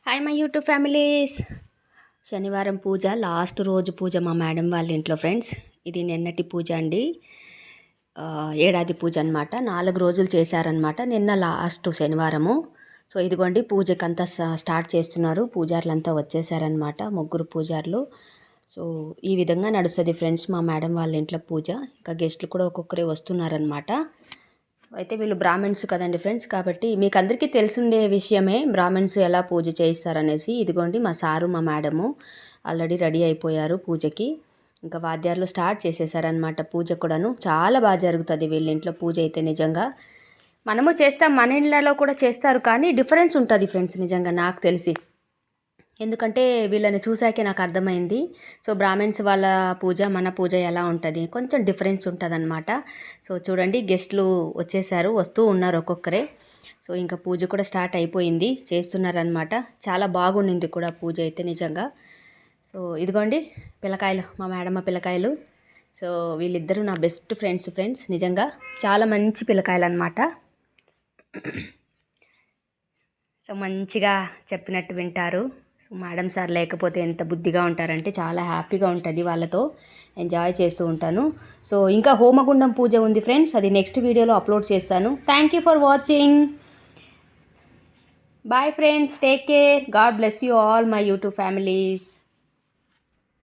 Hi my YouTube families. శనివారం పూజ, last రోజు పూజ మా మేడం వాళ్ళ ఇంట్లో ఫ్రెండ్స్. ఇది నిన్నటి పూజ అండి, ఏడాది పూజ అనమాట. 4 రోజులు చేశారనమాట. నిన్న లాస్ట్ శనివారము. సో ఇదిగోండి పూజకంతా స్టార్ట్ చేస్తున్నారు. పూజారులంతా వచ్చేసారనమాట, 3 పూజారులు. సో ఈ విధంగా నడుస్తుంది ఫ్రెండ్స్ మా మేడం వాళ్ళ ఇంట్లో పూజ. ఇంకా గెస్ట్లు కూడా ఒక్కొక్కరే వస్తున్నారనమాట. అయితే వీళ్ళు బ్రాహ్మణ్స్ కదండి ఫ్రెండ్స్, కాబట్టి మీకు అందరికీ తెలుసుండే విషయమే బ్రాహ్మణ్స్ ఎలా పూజ చేయిస్తారనేసి. ఇదిగోండి మా సారు మా మేడము ఆల్రెడీ రెడీ అయిపోయారు పూజకి. ఇంకా వాద్యాలు స్టార్ట్ చేసేసారనమాట. పూజ కూడాను చాలా బాగా జరుగుతుంది వీళ్ళ ఇంట్లో పూజ అయితే. నిజంగా మనము చేస్తాం, మన ఇళ్ళలో కూడా చేస్తారు, కానీ డిఫరెన్స్ ఉంటుంది ఫ్రెండ్స్ నిజంగా నాకు తెలిసి. ఎందుకంటే వీళ్ళని చూసాకే నాకు అర్థమైంది. సో బ్రాహ్మిన్స్ వాళ్ళ పూజ మన పూజ ఎలా ఉంటుంది, కొంచెం డిఫరెన్స్ ఉంటుంది అనమాట. సో చూడండి గెస్ట్లు వచ్చేసారు, వస్తూ ఉన్నారు ఒక్కొక్కరే. సో ఇంకా పూజ కూడా స్టార్ట్ అయిపోయింది, చేస్తున్నారనమాట. చాలా బాగుండింది కూడా పూజ అయితే నిజంగా. సో ఇదిగోండి పిల్లకాయలు, మా మేడమ్మ పిల్లకాయలు. సో వీళ్ళిద్దరూ నా బెస్ట్ ఫ్రెండ్స్ నిజంగా. చాలా మంచి పిల్లకాయలు అనమాట. సో మంచిగా చెప్పినట్టు వింటారు. సో మేడం సార్ లేకపోతే ఎంత బుద్ధిగా ఉంటారంటే చాలా హ్యాపీగా ఉంటుంది, వాళ్ళతో ఎంజాయ్ చేస్తూ ఉంటాను. సో ఇంకా హోమగుండం పూజ ఉంది ఫ్రెండ్స్, అది నెక్స్ట్ వీడియోలో అప్లోడ్ చేస్తాను. Thank you for watching. Bye friends, take care. God bless you all my YouTube families.